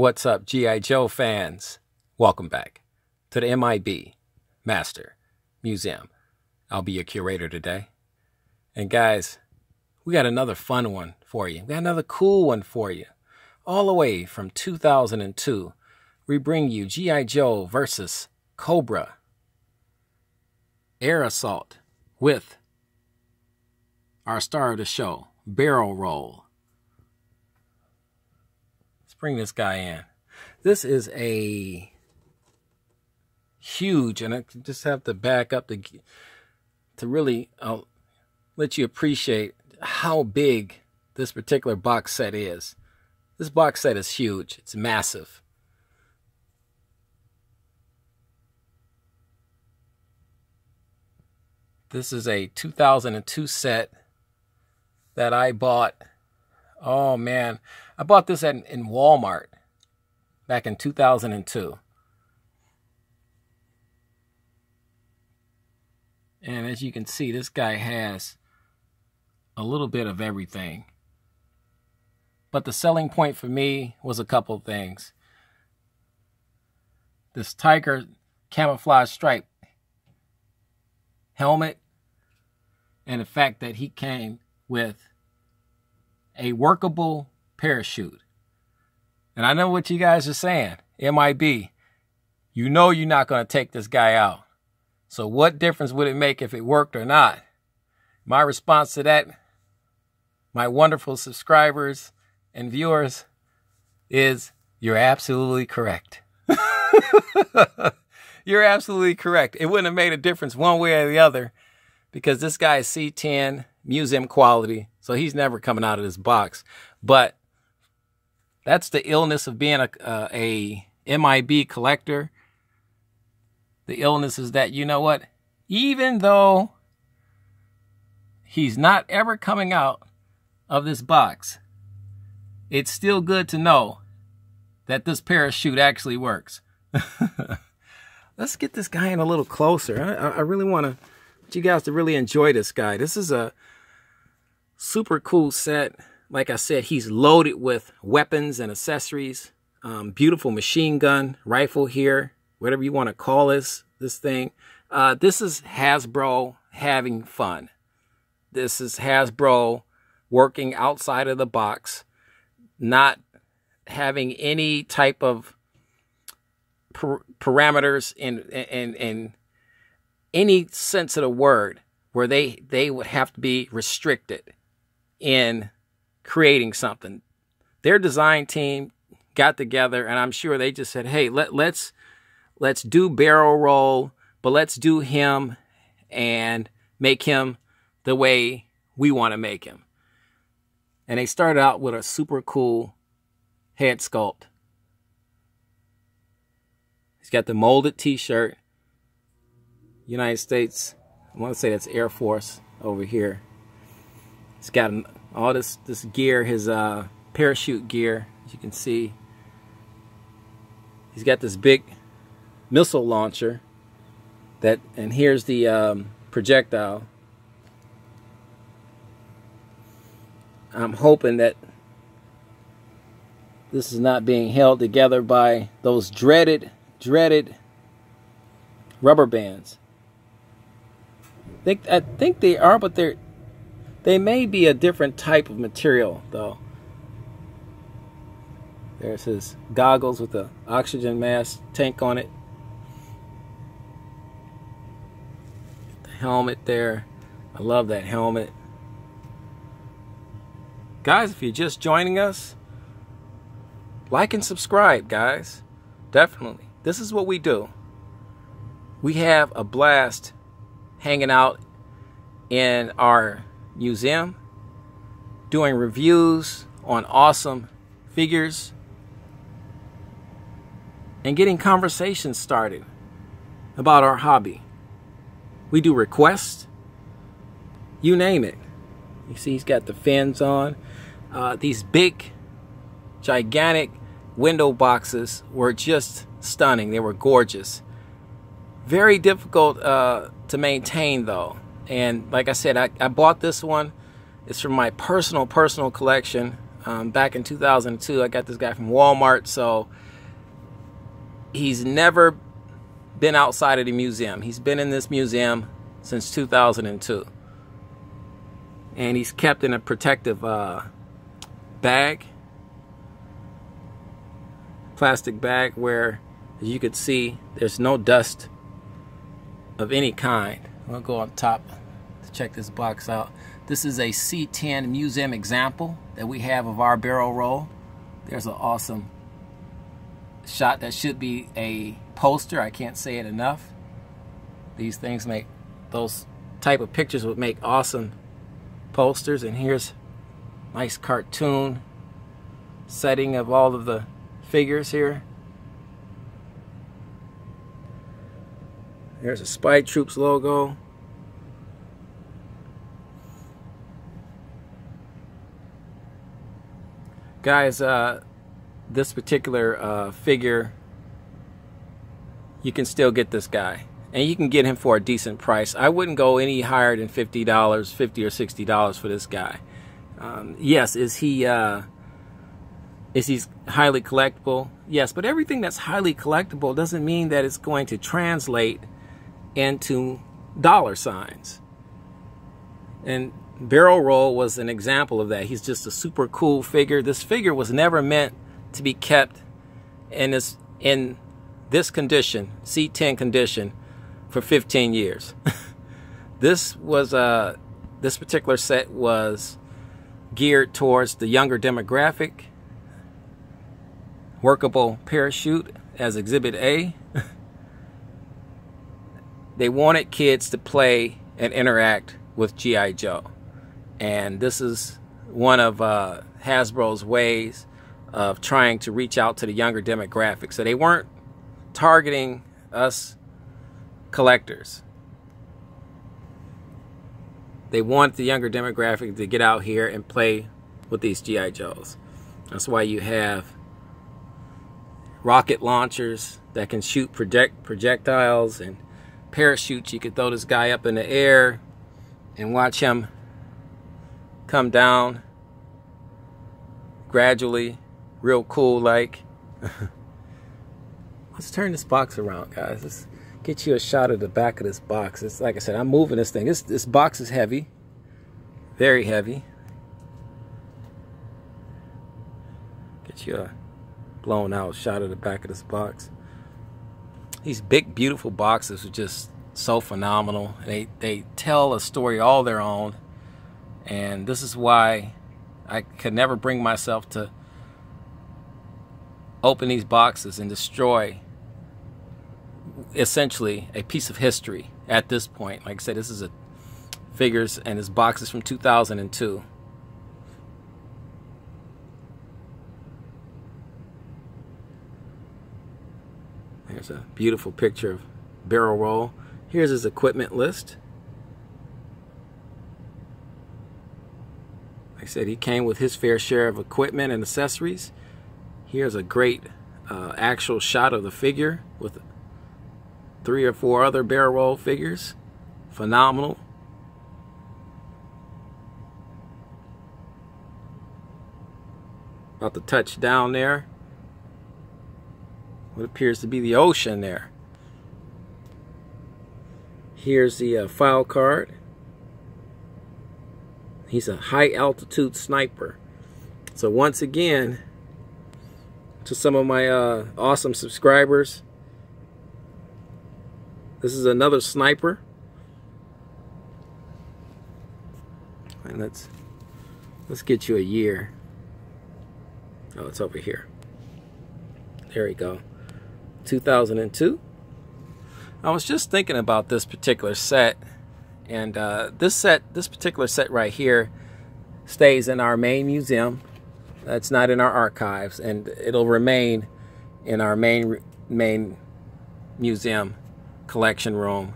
What's up, Gi.Joe fans? Welcome back to the M.I.B. Master Museum. I'll be your curator today. And guys, we got another fun one for you. We got another cool one for you. All the way from 2002, we bring you Gi.Joe versus Cobra Air Assault with our star of the show, Barrel Roll. Let's bring this guy in. This is a huge, and I just have to back up to really let you appreciate how big this particular box set is. This box set is huge. It's massive. This is a 2002 set that I bought. Oh man, I bought this in Walmart back in 2002. And as you can see, this guy has a little bit of everything. But the selling point for me was a couple of things. This tiger camouflage stripe helmet, and the fact that he came with a workable parachute. And I know what you guys are saying. M.I.B, you know you're not going to take this guy out. So what difference would it make if it worked or not? My response to that, my wonderful subscribers and viewers, is you're absolutely correct. You're absolutely correct. It wouldn't have made a difference one way or the other, because this guy is C10 museum quality, so he's never coming out of this box. But that's the illness of being a M.I.B collector. The illness is that, you know what, even though he's not ever coming out of this box, it's still good to know that this parachute actually works. Let's get this guy in a little closer. I really want you guys to really enjoy this guy. This is a super cool set. Like I said, he's loaded with weapons and accessories. Beautiful machine gun, rifle here, whatever you want to call this thing. This is Hasbro having fun. This is Hasbro working outside of the box, not having any type of parameters in any sense of the word where they would have to be restricted in creating something. Their design team got together, and I'm sure they just said, hey, let's do Barrel Roll, but let's do him and make him the way we want to make him. And they started out with a super cool head sculpt. He's got the molded t-shirt. United States, I want to say that's Air Force over here. He's got all this gear, his parachute gear, as you can see. He's got this big missile launcher and here's the projectile. I'm hoping that this is not being held together by those dreaded rubber bands. I think they are, but they may be a different type of material though. There's his goggles with the oxygen mask tank on it. The helmet there. I love that helmet. Guys, if you're just joining us, like and subscribe, guys. Definitely. This is what we do. We have a blast hanging out in our museum, doing reviews on awesome figures, and getting conversations started about our hobby. We do requests, you name it. You see he's got the fins on. These big, gigantic window boxes were just stunning. They were gorgeous. Very difficult to maintain though. And like I said, I bought this one. It's from my personal collection. back in 2002. I got this guy from Walmart, so he's never been outside of the museum. He's been in this museum since 2002. And he's kept in a protective bag, plastic bag, where, as you could see, there's no dust of any kind. I'll go on top to check this box out. This is a C10 museum example that we have of our barrel roll. There's an awesome shot that should be a poster. I can't say it enough. These things make, those type of pictures would make awesome posters. And here's nice cartoon setting of all of the figures here. There's a Spy Troops logo. Guys, this particular figure, you can still get this guy, and you can get him for a decent price. I wouldn't go any higher than $50, $50 or $60 for this guy. Yes, is he highly collectible? Yes, but everything that's highly collectible doesn't mean that it's going to translate into dollar signs. And Barrel Roll was an example of that. He's just a super cool figure. This figure was never meant to be kept in this condition, C10 condition, for 15 years. This particular set was geared towards the younger demographic. Workable parachute as Exhibit A. They wanted kids to play and interact with G.I. Joe. And this is one of Hasbro's ways of trying to reach out to the younger demographic. So they weren't targeting us collectors. They want the younger demographic to get out here and play with these G.I. Joes. That's why you have rocket launchers that can shoot projectiles, and parachutes. You could throw this guy up in the air and watch him come down gradually, real cool like. Let's turn this box around, guys. Let's get you a shot of the back of this box. It's like I said, I'm moving this thing. This box is heavy, very heavy. Get you a blown out shot of the back of this box. These big, beautiful boxes are just so phenomenal. They tell a story all their own, and this is why I could never bring myself to open these boxes and destroy essentially a piece of history at this point. Like I said, this is a figures and this box is from 2002. There's a beautiful picture of Barrel Roll. Here's his equipment list. Like I said, he came with his fair share of equipment and accessories. Here's a great actual shot of the figure with 3 or 4 other Barrel Roll figures. Phenomenal. About to touch down there. What appears to be the ocean there. Here's the file card. He's a high altitude sniper. So once again, to some of my awesome subscribers, this is another sniper. And let's get you a year. Oh, it's over here. There we go. 2002. I was just thinking about this particular set, and this particular set right here stays in our main museum. It's not in our archives, and it'll remain in our main museum collection room.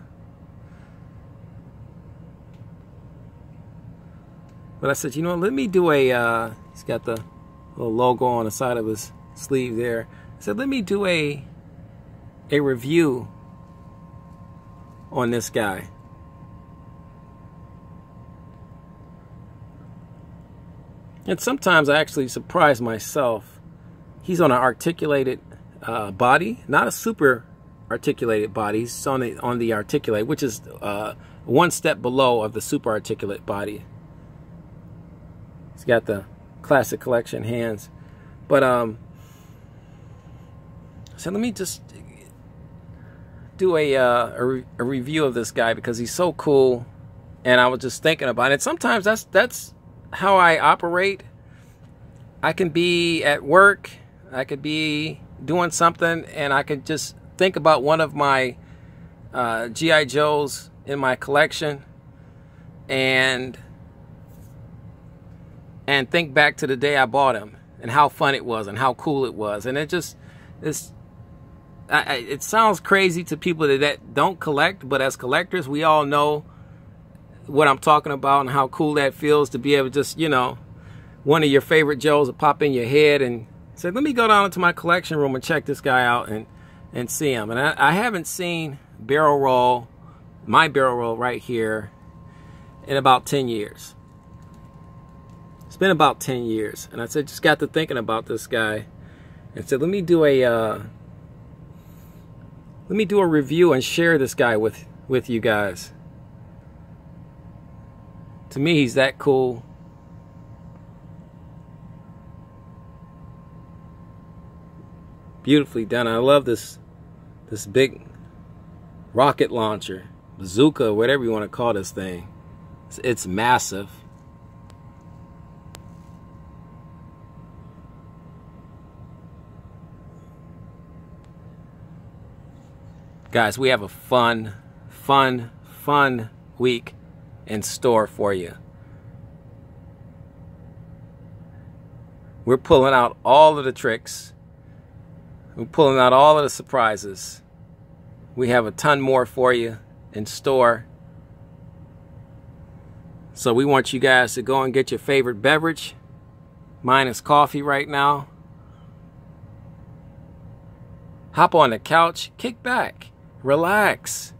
But I said, you know, let me do a he's got the little logo on the side of his sleeve there. I said, let me do a review on this guy. And sometimes I actually surprise myself. He's on an articulated body, not a super articulated body. He's on the articulate, which is one step below of the super articulate body. He's got the classic collection hands. But so let me just do a review of this guy because he's so cool, and I was just thinking about it. Sometimes that's how I operate. I can be at work, I could be doing something, and I could just think about one of my G.I. Joes in my collection, and think back to the day I bought him and how fun it was and how cool it was. And it sounds crazy to people that don't collect, but as collectors, we all know what I'm talking about and how cool that feels to be able to just, you know, one of your favorite Joes will pop in your head and say, let me go down into my collection room and check this guy out and see him. And I haven't seen barrel roll, my barrel roll right here, in about 10 years. It's been about 10 years. And I said, just got to thinking about this guy and said, let me do a review and share this guy with you guys. To me, he's that cool. Beautifully done. I love this big rocket launcher, bazooka, whatever you want to call this thing. It's massive. Guys, we have a fun week in store for you. We're pulling out all of the tricks. We're pulling out all of the surprises. We have a ton more for you in store. So we want you guys to go and get your favorite beverage. Mine is coffee right now. Hop on the couch, kick back, relax,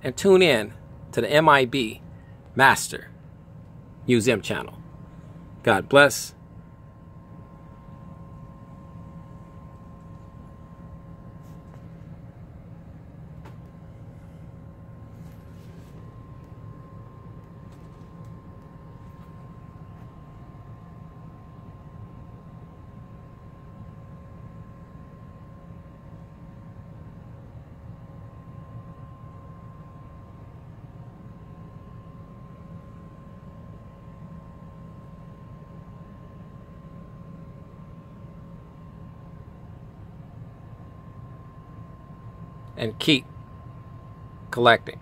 and tune in to the M.I.B. Master Museum channel. God bless. And keep collecting.